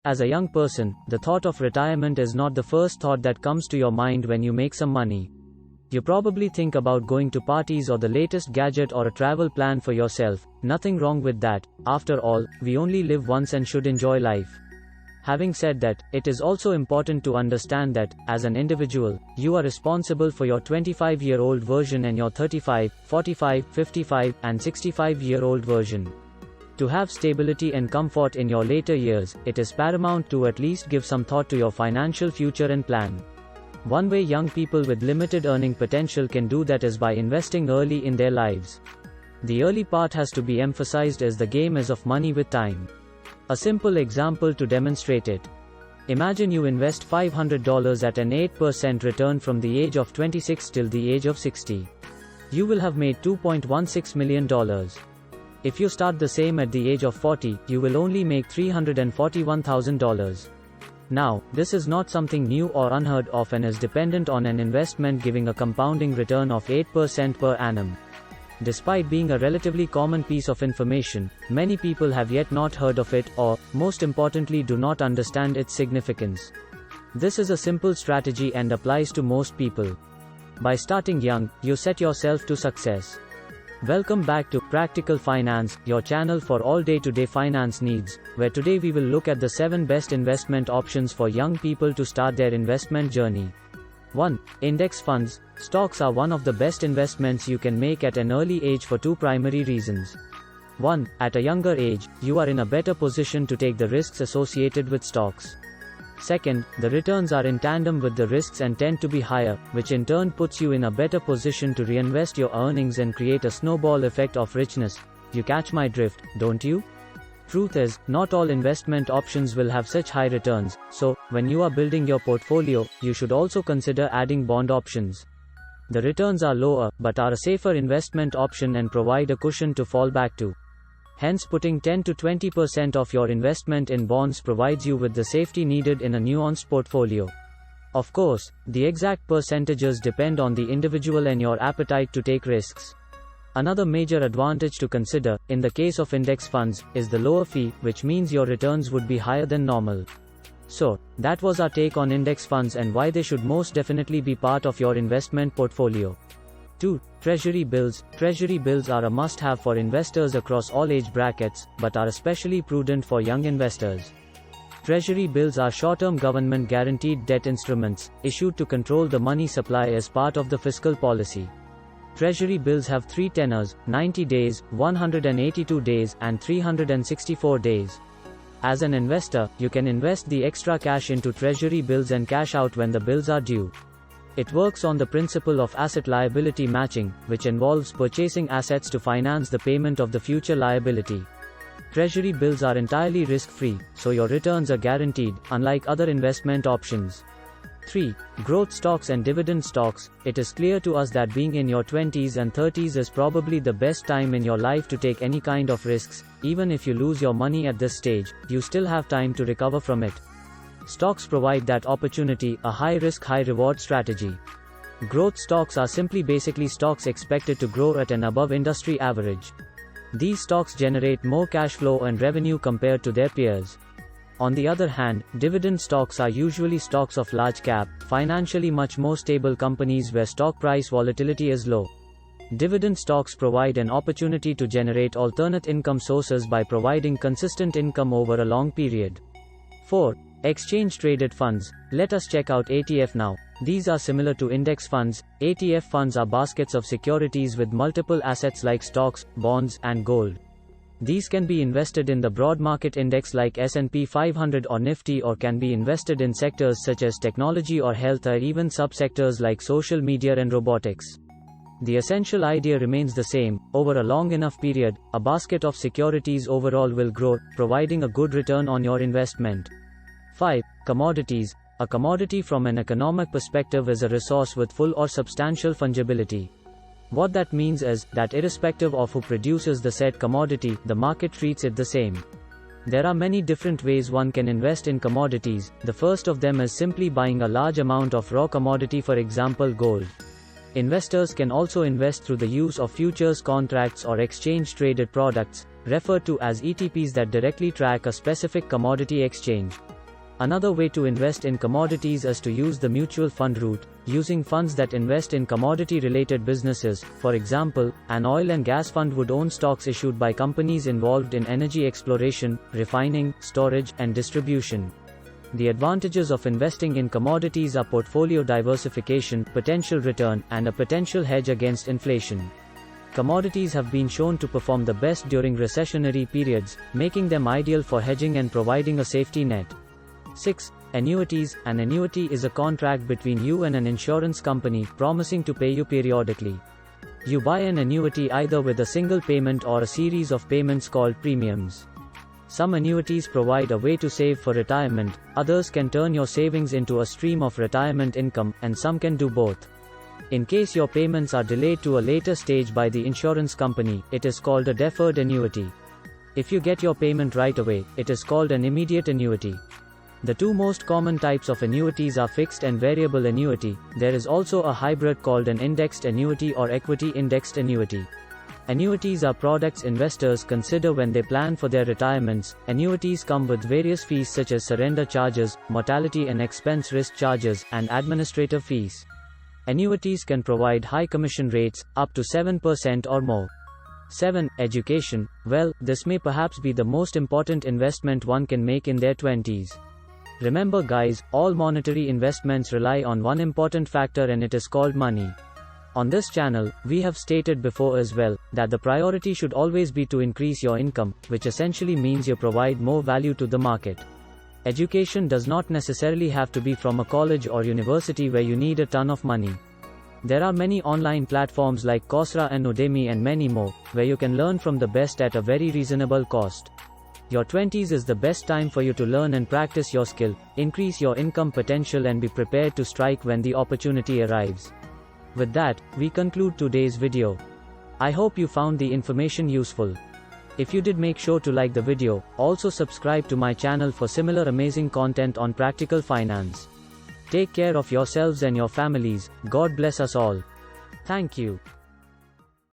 As a young person, the thought of retirement is not the first thought that comes to your mind when you make some money. You probably think about going to parties or the latest gadget or a travel plan for yourself. Nothing wrong with that. After all, we only live once and should enjoy life. Having said that, it is also important to understand that, as an individual, you are responsible for your 25-year-old version and your 35, 45, 55, and 65-year-old version. To have stability and comfort in your later years, it is paramount to at least give some thought to your financial future and plan. One way young people with limited earning potential can do that is by investing early in their lives. The early part has to be emphasized as the game is of money with time. A simple example to demonstrate it. Imagine you invest $500 at an 8% return from the age of 26 till the age of 60. You will have made $2.16 million. If you start the same at the age of 40, you will only make $341,000. Now, this is not something new or unheard of and is dependent on an investment giving a compounding return of 8% per annum. Despite being a relatively common piece of information, many people have yet not heard of it or, most importantly, do not understand its significance. This is a simple strategy and applies to most people. By starting young, you set yourself to success. Welcome back to Practical Finance, your channel for all day-to-day finance needs, where today we will look at the 7 best investment options for young people to start their investment journey. 1. Index funds. Stocks are one of the best investments you can make at an early age for 2 primary reasons. 1. At a younger age, you are in a better position to take the risks associated with stocks. Second, the returns are in tandem with the risks and tend to be higher, which in turn puts you in a better position to reinvest your earnings and create a snowball effect of richness. You catch my drift, don't you? Truth is, not all investment options will have such high returns, so, when you are building your portfolio, you should also consider adding bond options. The returns are lower, but are a safer investment option and provide a cushion to fall back to. Hence, putting 10 to 20% of your investment in bonds provides you with the safety needed in a nuanced portfolio. Of course, the exact percentages depend on the individual and your appetite to take risks. Another major advantage to consider, in the case of index funds, is the lower fee, which means your returns would be higher than normal. So, that was our take on index funds and why they should most definitely be part of your investment portfolio. 2. Treasury Bills. Treasury Bills are a must-have for investors across all age brackets, but are especially prudent for young investors. Treasury Bills are short-term government-guaranteed debt instruments, issued to control the money supply as part of the fiscal policy. Treasury Bills have 3 tenors, 90 days, 182 days, and 364 days. As an investor, you can invest the extra cash into Treasury Bills and cash out when the bills are due. It works on the principle of asset-liability matching, which involves purchasing assets to finance the payment of the future liability. Treasury bills are entirely risk-free, so your returns are guaranteed, unlike other investment options. 3. Growth stocks and dividend stocks. It is clear to us that being in your 20s and 30s is probably the best time in your life to take any kind of risks. Even if you lose your money at this stage, you still have time to recover from it. Stocks provide that opportunity, a high-risk, high-reward strategy. Growth stocks are basically stocks expected to grow at an above-industry average. These stocks generate more cash flow and revenue compared to their peers. On the other hand, dividend stocks are usually stocks of large cap, financially much more stable companies where stock price volatility is low. Dividend stocks provide an opportunity to generate alternate income sources by providing consistent income over a long period. 4. Exchange-traded funds. Let us check out ETF now. These are similar to index funds. ETF funds are baskets of securities with multiple assets like stocks, bonds, and gold. These can be invested in the broad market index like S&P 500 or Nifty, or can be invested in sectors such as technology or health, or even subsectors like social media and robotics. The essential idea remains the same. Over a long enough period, a basket of securities overall will grow, providing a good return on your investment. 5. Commodities. A commodity from an economic perspective is a resource with full or substantial fungibility. What that means is that irrespective of who produces the said commodity, the market treats it the same. There are many different ways one can invest in commodities. The first of them is simply buying a large amount of raw commodity, for example gold. Investors can also invest through the use of futures contracts or exchange-traded products. referred to as ETPs, that directly track a specific commodity exchange. Another way to invest in commodities is to use the mutual fund route, using funds that invest in commodity-related businesses. For example, an oil and gas fund would own stocks issued by companies involved in energy exploration, refining, storage, and distribution. The advantages of investing in commodities are portfolio diversification, potential return, and a potential hedge against inflation. Commodities have been shown to perform the best during recessionary periods, making them ideal for hedging and providing a safety net. 6. Annuities. An annuity is a contract between you and an insurance company, promising to pay you periodically. You buy an annuity either with a single payment or a series of payments called premiums. Some annuities provide a way to save for retirement, others can turn your savings into a stream of retirement income, and some can do both. In case your payments are delayed to a later stage by the insurance company, it is called a deferred annuity. If you get your payment right away, it is called an immediate annuity. The two most common types of annuities are fixed and variable annuity. There is also a hybrid called an indexed annuity or equity indexed annuity. Annuities are products investors consider when they plan for their retirements. Annuities come with various fees such as surrender charges, mortality and expense risk charges, and administrative fees. Annuities can provide high commission rates, up to 7% or more. 7. Education. Well, this may perhaps be the most important investment one can make in their 20s. Remember guys, all monetary investments rely on one important factor, and it is called money. On this channel, we have stated before as well, that the priority should always be to increase your income, which essentially means you provide more value to the market. Education does not necessarily have to be from a college or university where you need a ton of money. There are many online platforms like Coursera and Udemy and many more, where you can learn from the best at a very reasonable cost. Your 20s is the best time for you to learn and practice your skill, increase your income potential, and be prepared to strike when the opportunity arrives. With that, we conclude today's video. I hope you found the information useful. If you did, make sure to like the video, also subscribe to my channel for similar amazing content on practical finance. Take care of yourselves and your families. God bless us all. Thank you.